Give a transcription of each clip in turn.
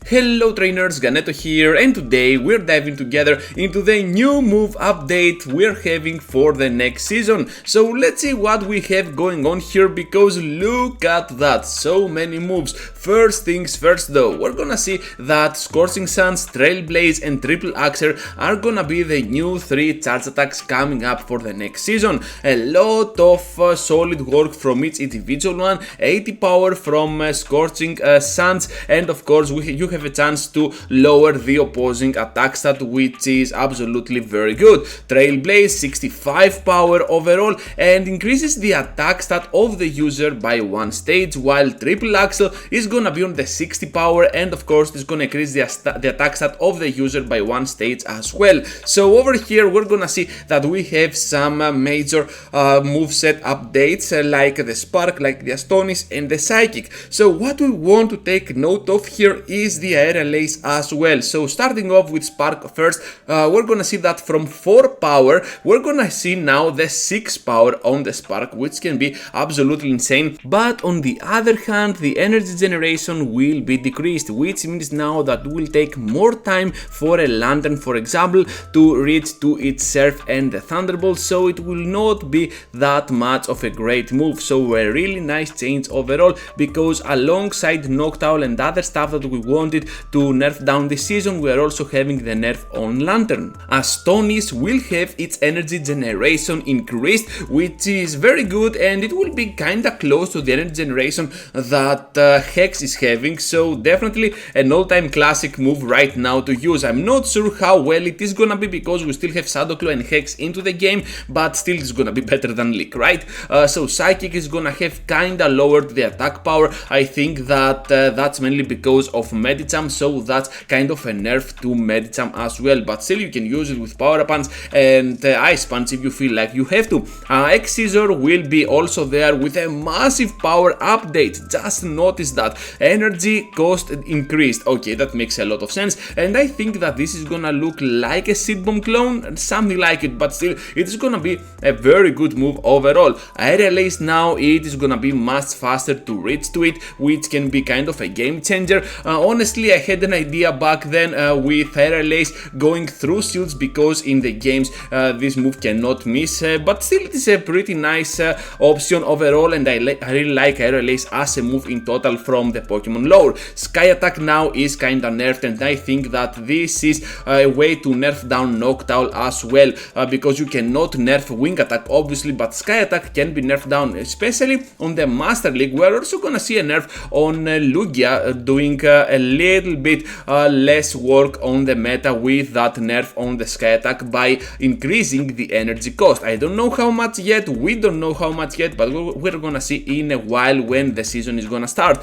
Hello trainers, Ganeto here, and today we're diving together into the new move update we're having for the next season. So let's see what we have going on here, because look at that, so many moves. First things first though, we're gonna see that Scorching Suns, Trailblaze and Triple Axer are gonna be the new 3 charge attacks coming up for the next season. A lot of solid work from each individual one, 80 power from Scorching Suns, and of course you have a chance to lower the opposing attack stat, which is absolutely very good. Trailblaze 65 power overall and increases the attack stat of the user by 1 stage, while Triple Axel is gonna be on the 60 power, and of course it's gonna increase the attack stat of the user by 1 stage as well. So over here we're gonna see that we have some major moveset updates like the Spark, like the Astonish and the Psychic. So what we want to take note of here is the Aerial Ace as well. So starting off with Spark first, we're gonna see that from 4 power we're gonna see now the 6 power on the Spark, which can be absolutely insane. But on the other hand, the energy generation will be decreased, which means now that it will take more time for a Lantern, for example, to reach to its Surf and the Thunderbolt, so it will not be that much of a great move. So a really nice change overall, because alongside Noctowl and other stuff that we wanted to nerf down this season, we are also having the nerf on Lantern. Astonish will have its energy generation increased, which is very good, and it will be kinda close to the energy generation that Hex is having, so definitely an all-time classic move right now to use. I'm not sure how well it is gonna be, because we still have Shadowclaw and Hex into the game, but still it's gonna be better than Leak, right? So Psychic is gonna have kinda lowered the attack power. I think that that's mainly because of Medicham, so that's kind of a nerf to Medicham as well, but still you can use it with Power Punch and Ice Punch if you feel like you have to. X-Scissor will be also there with a massive power update. Just notice that energy cost increased. Okay, that makes a lot of sense, and I think that this is gonna look like a Seed Bomb clone, something like it, but still it is gonna be a very good move overall. Aerial Ace now, it is gonna be much faster to reach to it, which can be kind of a game changer. Honestly, I had an idea back then with Aerial Ace going through shields, because in the games this move cannot miss, but still it is a pretty nice option overall, and I really like Aerial Ace as a move in total from the Pokemon lore. Sky Attack now is kinda nerfed, and I think that this is a way to nerf down Noctowl as well, because you cannot nerf Wing Attack obviously, but Sky Attack can be nerfed down, especially on the Master League. We're also gonna see a nerf on Lugia, doing a little bit less work on the meta with that nerf on the Sky Attack by increasing the energy cost. I don't know how much yet, we don't know how much yet, but we're gonna see in a while when the season is gonna start.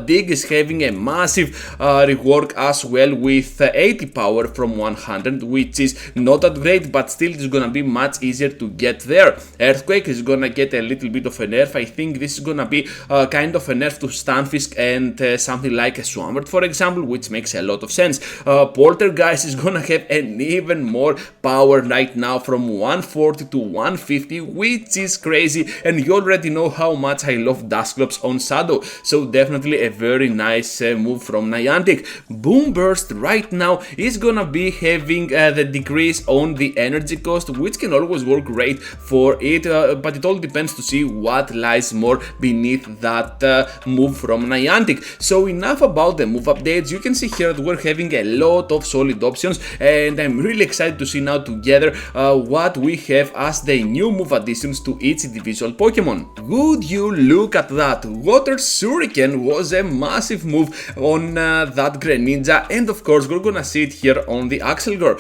Dig is having a massive rework as well with 80 power from 100, which is not that great, but still it's gonna be much easier to get there. Earthquake is gonna get a little bit of a nerf. I think this is gonna be kind of a nerf to Stunfisk and something like a Swampert, for example, which makes a lot of sense. Poltergeist is gonna have an even more power right now from 140 to 150, which is crazy, and you already know how much I love Dusclops on Shadow, so definitely a very nice move from Niantic. Boom Burst right now is gonna be having the decrease on the energy cost, which can always work great for it, but it all depends to see what lies more beneath that move from Niantic. So enough about the move updates. You can see here that we're having a lot of solid options, and I'm really excited to see now together what we have as the new move additions to each individual Pokemon. Would you look at that? Water Shuriken was a massive move on that Greninja, and of course we're gonna see it here on the Axelgor,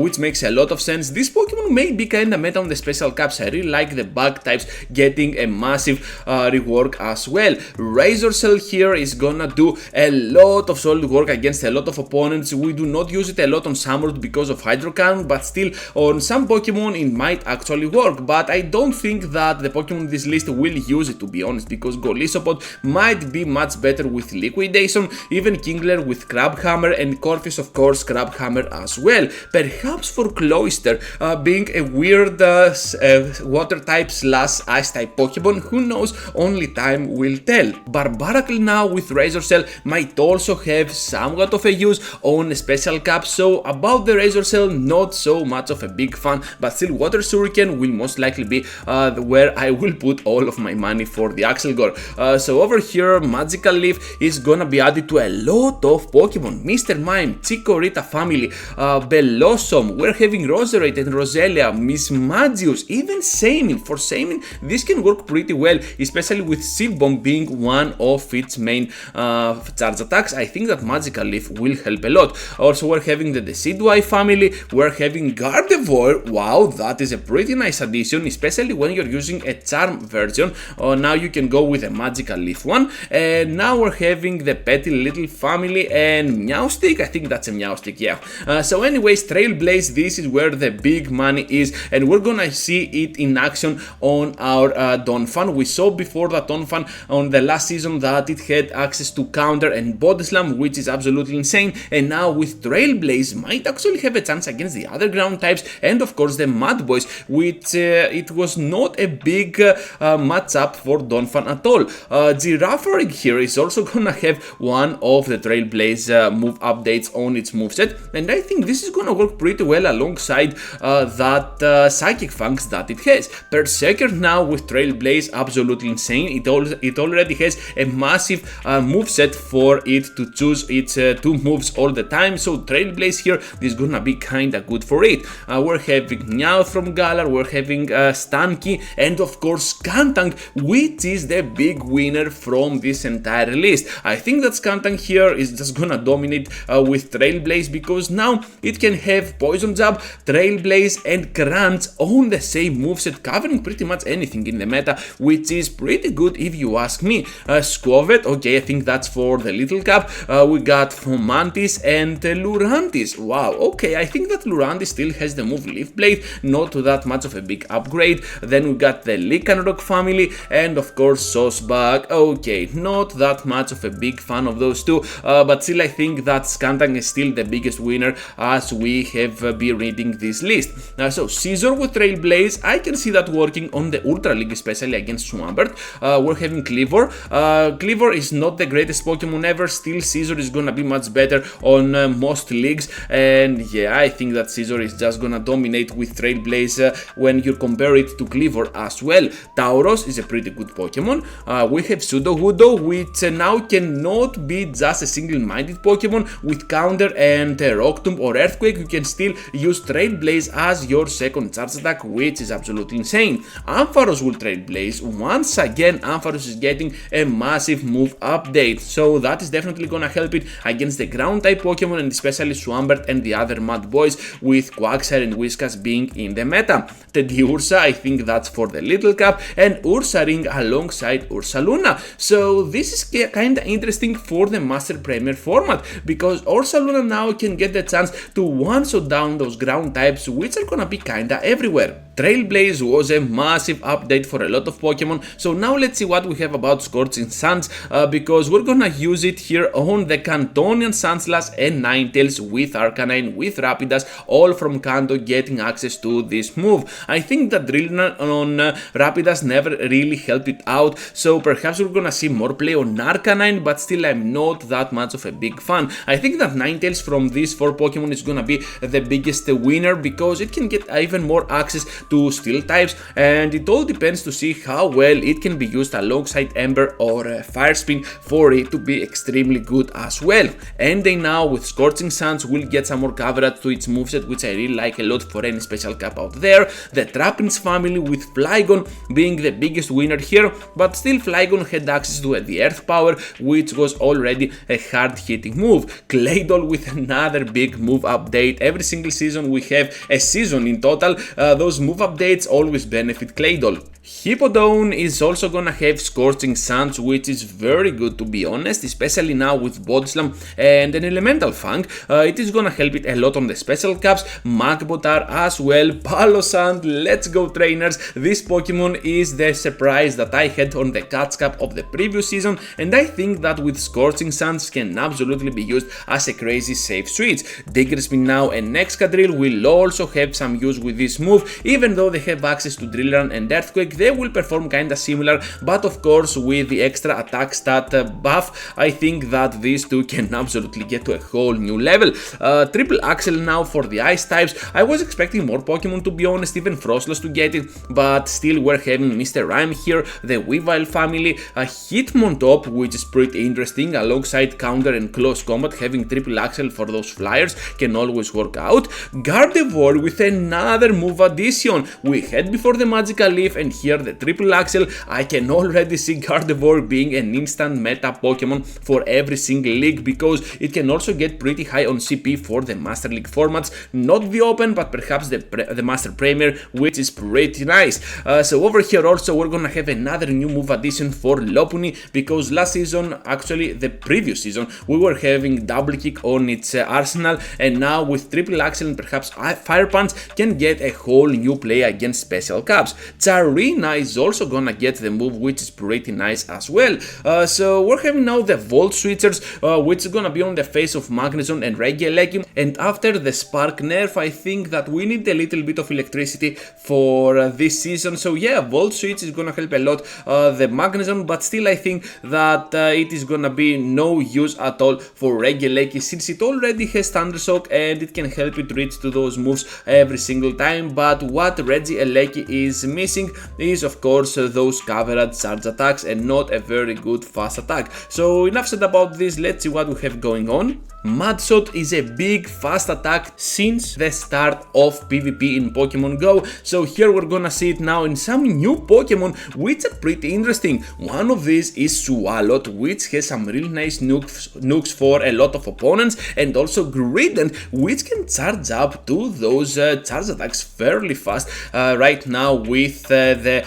which makes a lot of sense. This Pokemon may be kinda meta on the special caps. I really like the bug types getting a massive rework as well. Razor Cell here is gonna do a lot of solid work against a lot of opponents. We do not use it a lot on Samurott because of Hydro Cannon, but still on some Pokemon it might actually work, but I don't think that the Pokemon in this list will use it, to be honest, because Golisopod might be much better with Liquidation, even Kingler with Crabhammer, and Corvus of course Crabhammer as well. Perhaps for Cloyster, being a weird water type slash ice type Pokemon, who knows, only time will tell. Barbaracle now with Razor Cell might also have have somewhat of a use on special caps. So about the Razor Shell, not so much of a big fan, but still Water Shuriken will most likely be where I will put all of my money for the Axel Gore. So over here, Magical Leaf is gonna be added to a lot of Pokemon. Mr. Mime, Chikorita family, Bellossom, we're having Roserade and Roselia, Miss Magius, even Shaymin. For Shaymin, this can work pretty well, especially with Shield Bomb being one of its main charge attacks. I think that Magical Leaf will help a lot. Also, we're having the Decidueye family, we're having Gardevoir. Wow, that is a pretty nice addition, especially when you're using a charm version. Now you can go with a Magical Leaf one. And now we're having the Petty Little family and Meowstic. I think that's a Meowstic, yeah. So anyways, Trailblaze, this is where the big money is, and we're gonna see it in action on our Donphan. We saw before that Donphan on the last season that it had access to Counter and Body Slam, which is absolutely insane, and now with Trailblaze might actually have a chance against the other ground types, and of course the Mud Boys, which it was not a big matchup for Donphan at all. Girafarig here is also gonna have one of the Trailblaze move updates on its moveset, and I think this is gonna work pretty well alongside that Psychic Fangs that it has. Berserker now with Trailblaze, absolutely insane. It already has a massive moveset for it to choose its two moves all the time, so Trailblaze here is gonna be kinda good for it. We're having Meowth from Galar, we're having Stanky, and of course Skuntank, which is the big winner from this entire list. I think that Skuntank here is just gonna dominate with Trailblaze, because now it can have Poison Jab, Trailblaze and Crunch on the same moveset, covering pretty much anything in the meta, which is pretty good if you ask me. Squavet, okay, I think that's for the Little Cap. We got Fomantis and Lurantis. Wow, okay, I think that Lurantis still has the move Leaf Blade, not that much of a big upgrade. Then we got the Lycanroc family, and of course Sosbag. Okay, not that much of a big fan of those two, but still I think that Skuntank is still the biggest winner as we have been reading this list. So Scizor with Trailblaze, I can see that working on the Ultra League, especially against Swampert. We're having Kleavor. Kleavor is not the greatest Pokemon ever, still Scizor is gonna be much better on most leagues, and yeah, I think that Scizor is just gonna dominate with Trailblaze when you compare it to Kleavor as well. Tauros is a pretty good Pokemon. We have Sudowoodo, which now cannot be just a single-minded Pokemon. With Counter and Rock Tomb or Earthquake, you can still use Trailblaze as your second charge attack, which is absolutely insane. Ampharos will Trailblaze. Once again, Ampharos is getting a massive move update, so that is definitely gonna help it against the ground type Pokemon, and especially Swampert and the other Mud Boys, with Quagsire and Whiskas being in the meta. Teddiursa, I think that's for the Little Cap, and Ursaring alongside Ursaluna. So this is kinda interesting for the Master Premier format, because Ursaluna now can get the chance to one-shot down those ground types, which are gonna be kinda everywhere. Trailblaze was a massive update for a lot of Pokemon, so now let's see what we have about Scorching Suns, because we're gonna use it here on the Cantonian Sandslash and Ninetales with Arcanine, with Rapidash, all from Kanto getting access to this move. I think that Drillbur on Rapidash never really helped it out, so perhaps we're gonna see more play on Arcanine, but still I'm not that much of a big fan. I think that Ninetales from these four Pokemon is gonna be the biggest winner, because it can get even more access to Steel types, and it all depends to see how well it can be used alongside Ember or Fire Spin for it to be extremely good as well. Ending now with Scorching Suns will get some more coverage to its moveset, which I really like a lot for any special cap out there. The Trapinch family with Flygon being the biggest winner here, but still Flygon had access to the Earth Power, which was already a hard hitting move. Claydol with another big move update. Every single season we have a season in total, those move updates always benefit Claydol. Hippowdon is also gonna have Scorching Suns, which is very good to be honest, especially now with Body Slam and an Elemental Fang. It is gonna help it a lot on the special caps. Magbotar as well. Palosand, let's go trainers. This Pokemon is the surprise that I had on the Catch Cup of the previous season, and I think that with Scorching Suns can absolutely be used as a crazy safe switch. Diggerspin now and Excadrill will also have some use with this move, even though they have access to Drill Run and Earthquake. they will perform kinda similar, but of course with the extra attack stat buff, I think that these two can absolutely get to a whole new level. Triple Axel now for the ice types. I was expecting more Pokemon, to be honest, even Frostlass to get it, but still we're having Mr. Rhyme here, the Weavile family, a Hitmontop, which is pretty interesting, alongside counter and close combat. Having Triple Axel for those flyers can always work out. Gardevoir with another move addition. We had before the Magical Leaf, and here the Triple Axel. I can already see Gardevoir being an instant meta Pokemon for every single league, because it can also get pretty high on CP for the Master League formats, not the Open, but perhaps the Master Premier, which is pretty nice. So over here also we're gonna have another new move addition for Lopunny, because last season, actually the previous season, we were having Double Kick on its arsenal, and now with Triple Axel and perhaps Fire Punch can get a whole new play against Special Cups. Tsarina is also gonna get the move, which is pretty nice as well. So we're having now the Volt Switchers, which is gonna be on the face of Magnezone and Regieleki, and after the Spark nerf, I think that we need a little bit of electricity for this season. So yeah, Volt Switch is gonna help a lot the Magnezone, but still I think that it is gonna be no use at all for Regieleki, since it already has Thunder Shock and it can help it reach to those moves every single time. But what Regieleki is missing is of course those coverage charge attacks and not a very good fast attack. So enough said about this, let's see what we have going on. Mudshot is a big fast attack since the start of PvP in Pokemon Go, so here we're gonna see it now in some new Pokemon which are pretty interesting. One of these is Swalot, which has some really nice nukes for a lot of opponents, and also Grident, which can charge up to those charge attacks fairly fast right now with the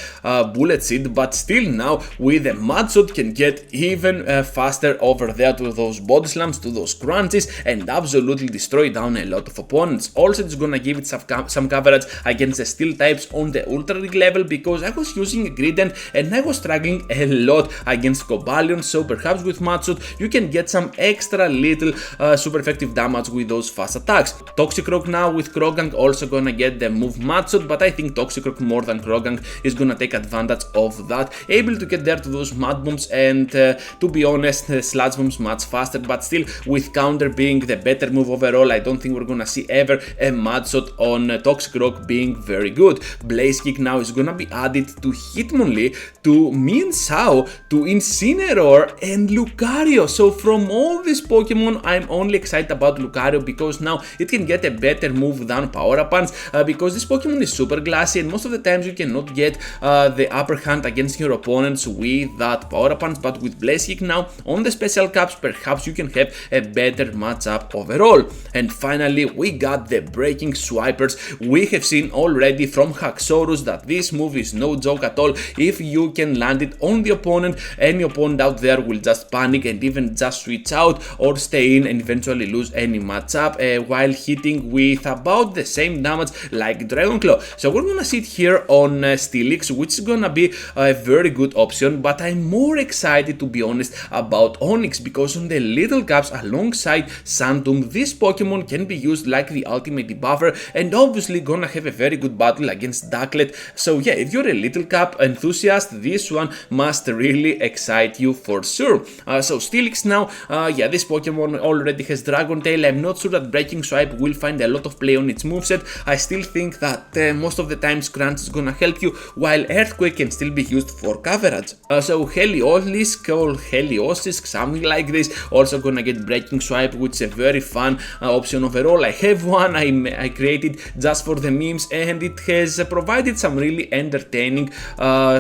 Bullet Seed, but still now with the Mudshot can get even faster over there to those Body Slams, to those crunches, and absolutely destroy down a lot of opponents. Also, it's gonna give it some coverage against the Steel types on the Ultra League level, because I was using a Grident and I was struggling a lot against Cobalion, so perhaps with Mudshot you can get some extra little super effective damage with those fast attacks. Toxicroak now with Croagunk also gonna get the move Mudshot, but I think Toxicroak more than Croagunk is gonna take advantage of that, able to get there to those Mud Bombs, and to be honest, Sludge Bombs much faster, but still with counter being the better move overall, I don't think we're gonna see ever a Mudshot on Toxicroak being very good. Blaze Kick now is gonna be added to Hitmonlee, to Mienshao, to Incineroar and Lucario. So from all these Pokemon, I'm only excited about Lucario, because now it can get a better move than Power Punch, because this Pokemon is super glassy and most of the times you cannot get the upper hand against your opponents with that Power Punch, but with Blaze Kick now on the Special Cups, perhaps you can have a better matchup overall. And finally we got the Breaking Swipers. We have seen already from Haxorus that this move is no joke at all. If you can land it on the opponent, any opponent out there will just panic and even just switch out or stay in and eventually lose any matchup while hitting with about the same damage like Dragon Claw. So we're gonna see it here on Steelix, which is gonna be a very good option, but I'm more excited, to be honest, about Onix, because on the Little Cups alongside Sandom, this Pokemon can be used like the ultimate debuffer, and obviously gonna have a very good battle against Ducklet. So yeah, if you're a Little Cup enthusiast, this one must really excite you for sure. So Steelix now, yeah, this Pokemon already has Dragon Tail. I'm not sure that Breaking Swipe will find a lot of play on its moveset. I still think that most of the time Crunch is gonna help you, while Earthquake can still be used for coverage. So Heliolisk or Heliosisk, something like this, also gonna get Breaking Swipe, which is a very fun option overall. I have one I created just for the memes, and it has provided some really entertaining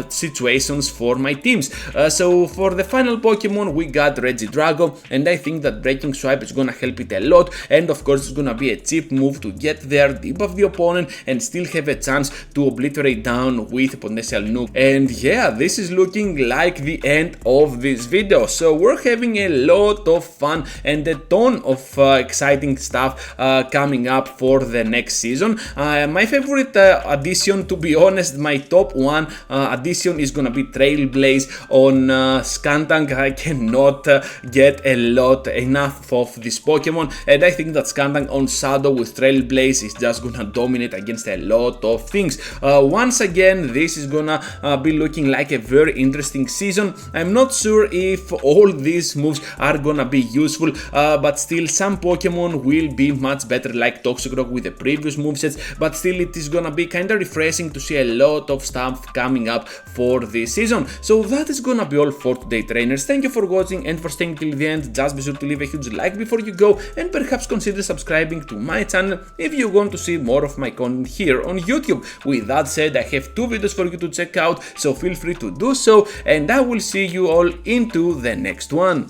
situations for my teams. So for the final Pokemon we got Regidrago, and I think that Breaking Swipe is gonna help it a lot, and of course it's gonna be a cheap move to get there, debuff the opponent, and still have a chance to obliterate down with a potential nuke. And yeah, this is looking like the end of this video. So we're having a lot of fun and a ton of exciting stuff coming up for the next season. My favorite addition, to be honest, my top one addition is gonna be Trailblaze on Skuntank. I cannot get enough of this Pokemon, and I think that Skuntank on Shadow with Trailblaze is just gonna dominate against a lot of things. Once again, this is gonna be looking like a very interesting season. I'm not sure if all these moves are gonna be useful, but still some Pokemon will be much better, like Toxicroak with the previous movesets, but still it is gonna be kinda refreshing to see a lot of stuff coming up for this season. So that is gonna be all for today, trainers. Thank you for watching and for staying till the end. Just be sure to leave a huge like before you go, and perhaps consider subscribing to my channel if you want to see more of my content here on YouTube. With that said, I have 2 videos for you to check out, so feel free to do so, and I will see you all into the next one.